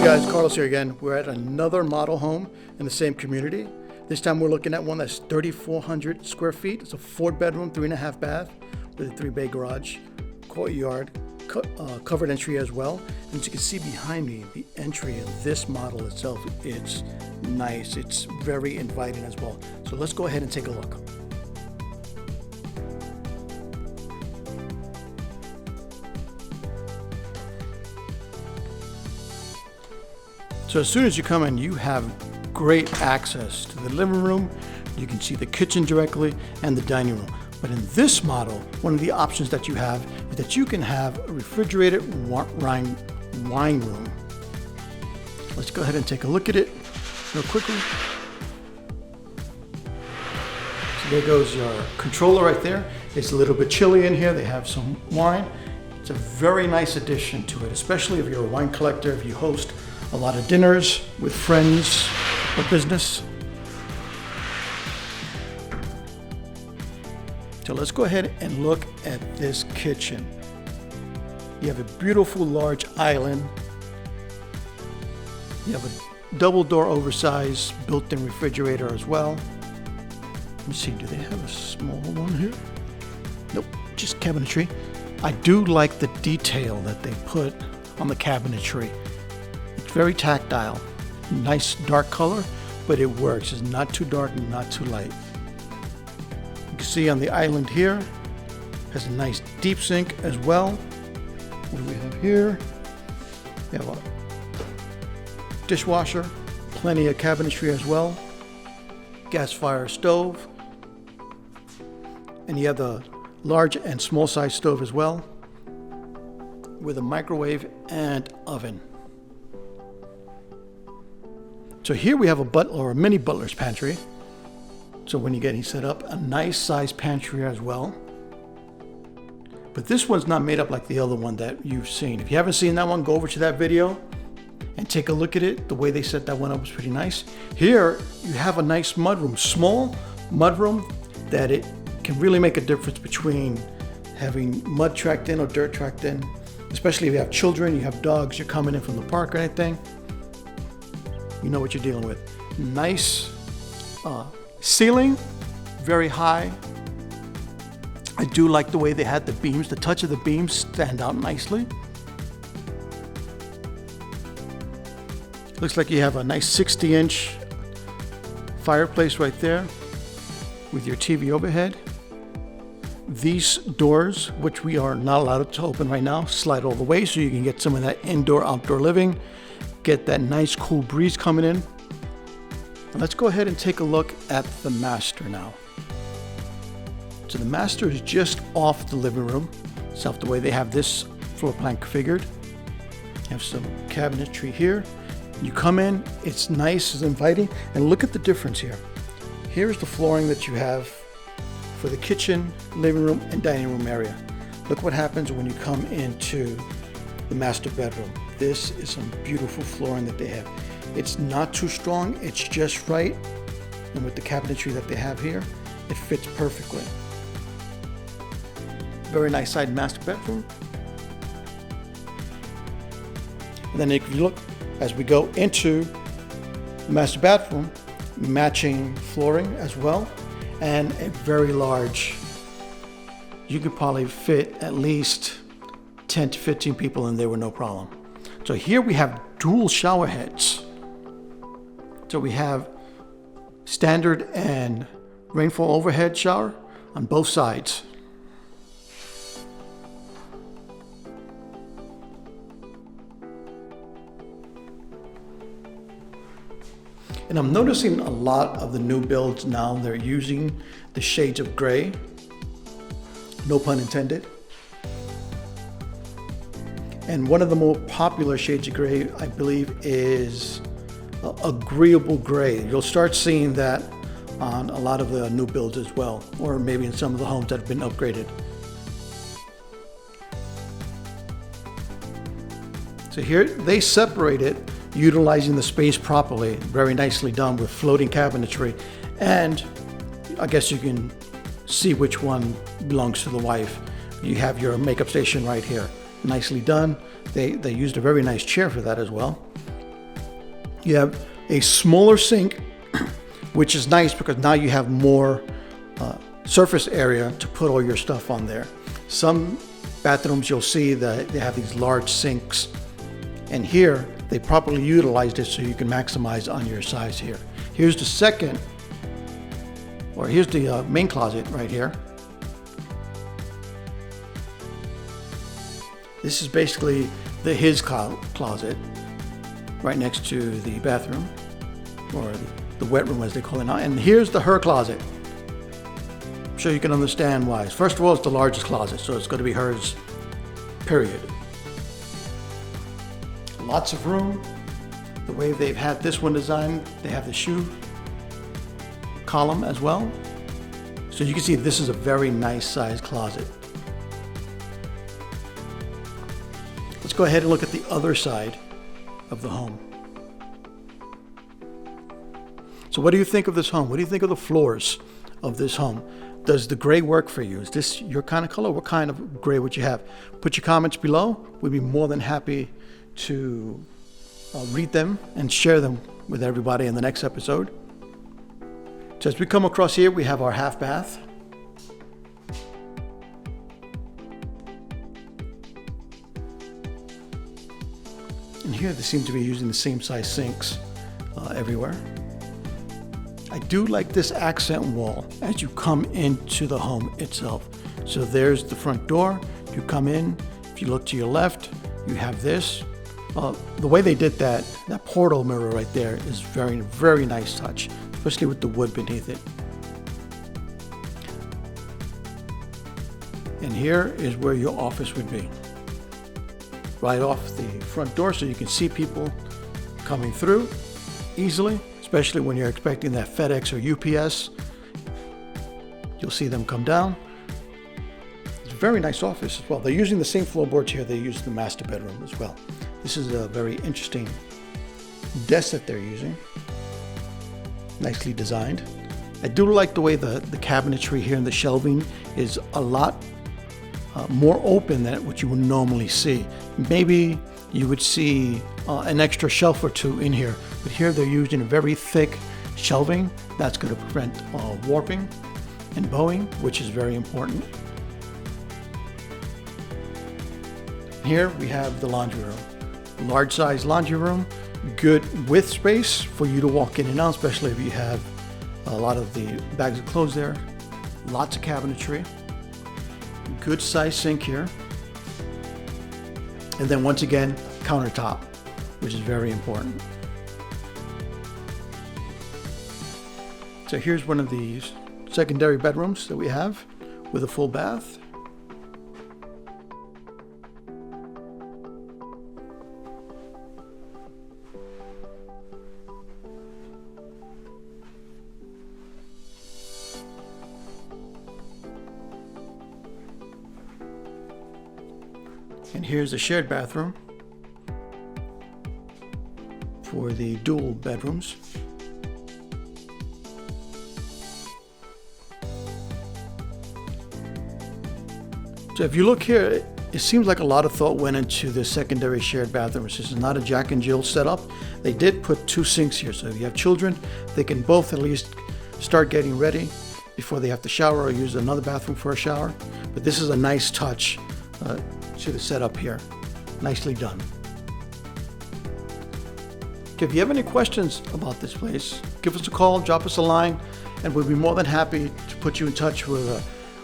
guys, Carlos here again. We're at another model home in the same community. This time we're looking at one that's 3,400 square feet. It's a 4-bedroom, 3.5 bath with a 3-bay garage, courtyard, covered entry as well. And as you can see behind me, the entry of this model itself, it's nice. It's very inviting as well. So let's go ahead and take a look. So as soon as you come in, you have great access to the living room. You can see the kitchen directly and the dining room. But in this model, one of the options that you have is that you can have a refrigerated wine room. Let's go ahead and take a look at it real quickly. So there goes your controller right there. It's a little bit chilly in here. They have some wine. It's a very nice addition to it, especially if you're a wine collector, if you host a lot of dinners with friends or business. So let's go ahead and look at this kitchen. You have a beautiful large island. You have a double door oversized built-in refrigerator as well. Let me see, do they have a small one here? Nope, just cabinetry. I do like the detail that they put on the cabinetry. It's very tactile, nice dark color, but it works. It's not too dark and not too light. You can see on the island here, has a nice deep sink as well. What do we have here? We have a dishwasher, plenty of cabinetry as well, gas fire stove, and you have the large and small size stove as well, with a microwave and oven. So here we have a butler or a mini butler's pantry. So when you're getting set up, a nice size pantry as well. But this one's not made up like the other one that you've seen. If you haven't seen that one, go over to that video and take a look at it. The way they set that one up was pretty nice. Here you have a nice mudroom, small mudroom that it can really make a difference between having mud tracked in or dirt tracked in, especially if you have children, you have dogs, you're coming in from the park or anything. You know what you're dealing with. Nice ceiling, very high. I do like the way they had the beams. The touch of the beams stand out nicely. Looks like you have a nice 60-inch fireplace right there with your TV overhead. These doors, which we are not allowed to open right now, slide all the way so you can get some of that indoor-outdoor living. Get that nice cool breeze coming in. And let's go ahead and take a look at the master now. So the master is just off the living room. So the way they have this floor plan configured. You have some cabinetry here. You come in, it's nice, it's inviting, and look at the difference here. Here's the flooring that you have for the kitchen, living room, and dining room area. Look what happens when you come into the master bedroom. This is some beautiful flooring that they have. It's not too strong, it's just right. And with the cabinetry that they have here, it fits perfectly. Very nice side master bedroom. And then if you look, as we go into the master bathroom, matching flooring as well, and a very large, you could probably fit at least 10 to 15 people in there with no problem. So here we have dual shower heads. So we have standard and rainfall overhead shower on both sides. And I'm noticing a lot of the new builds now, they're using the shades of gray. No pun intended. And one of the more popular shades of gray, I believe, is agreeable gray. You'll start seeing that on a lot of the new builds as well, or maybe in some of the homes that have been upgraded. So here they separate it, utilizing the space properly, very nicely done with floating cabinetry. And I guess you can see which one belongs to the wife. You have your makeup station right here. Nicely done. They used a very nice chair for that as well. You have a smaller sink, which is nice because now you have more surface area to put all your stuff on there. Some bathrooms you'll see that they have these large sinks, and here they properly utilized it so you can maximize on your size here. Here's the second, or here's the main closet right here. This is basically his closet right next to the bathroom, or the wet room as they call it now. And here's the her closet. I'm sure you can understand why. First of all, it's the largest closet, so it's going to be hers, period. Lots of room. The way they've had this one designed, they have the shoe column as well. So you can see this is a very nice sized closet. Let's go ahead and look at the other side of the home. So what do you think of this home? What do you think of the floors of this home? Does the gray work for you? Is this your kind of color? What kind of gray would you have? Put your comments below. We'd be more than happy to read them and share them with everybody in the next episode. So as we come across here, we have our half bath. And here they seem to be using the same size sinks everywhere. I do like this accent wall as you come into the home itself. So there's the front door. You come in, if you look to your left, you have this. The way they did that portal mirror right there is very, very nice touch, especially with the wood beneath it. And here is where your office would be. Right off the front door, so you can see people coming through easily, especially when you're expecting that FedEx or UPS. You'll see them come down. It's a very nice office as well. They're using the same floorboards here they use the master bedroom as well. This is a very interesting desk that they're using. Nicely designed. I do like the way the cabinetry here and the shelving is a lot more open than what you would normally see. Maybe you would see an extra shelf or two in here, but here they're using a very thick shelving that's going to prevent warping and bowing, which is very important. Here we have the laundry room. Large size laundry room, good width space for you to walk in and out, especially if you have a lot of the bags of clothes there. Lots of cabinetry. Good size sink here. And then once again, countertop, which is very important. So here's one of the secondary bedrooms that we have with a full bath. And here's a shared bathroom for the dual bedrooms. So if you look here, it seems like a lot of thought went into the secondary shared bathrooms. This is not a Jack and Jill setup. They did put two sinks here, so if you have children, they can both at least start getting ready before they have to shower or use another bathroom for a shower. But this is a nice touch to the setup here. Nicely done. Okay, if you have any questions about this place, give us a call, drop us a line, and we'll be more than happy to put you in touch with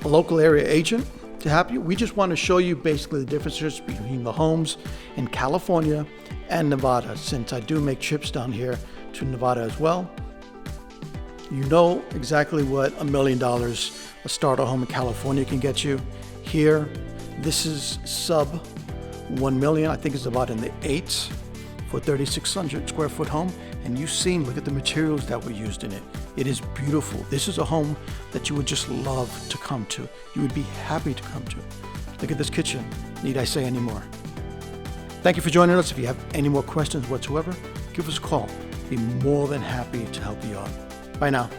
a local area agent to help you. We just want to show you basically the differences between the homes in California and Nevada, since I do make trips down here to Nevada as well. You know exactly what $1 million a starter home in California can get you. Here, this is sub 1 million. I think it's about in the 8s for 3,600 square foot home. And you've seen, look at the materials that were used in it. It is beautiful. This is a home that you would just love to come to. You would be happy to come to. Look at this kitchen. Need I say any more? Thank you for joining us. If you have any more questions whatsoever, give us a call. Be more than happy to help you out. Bye now.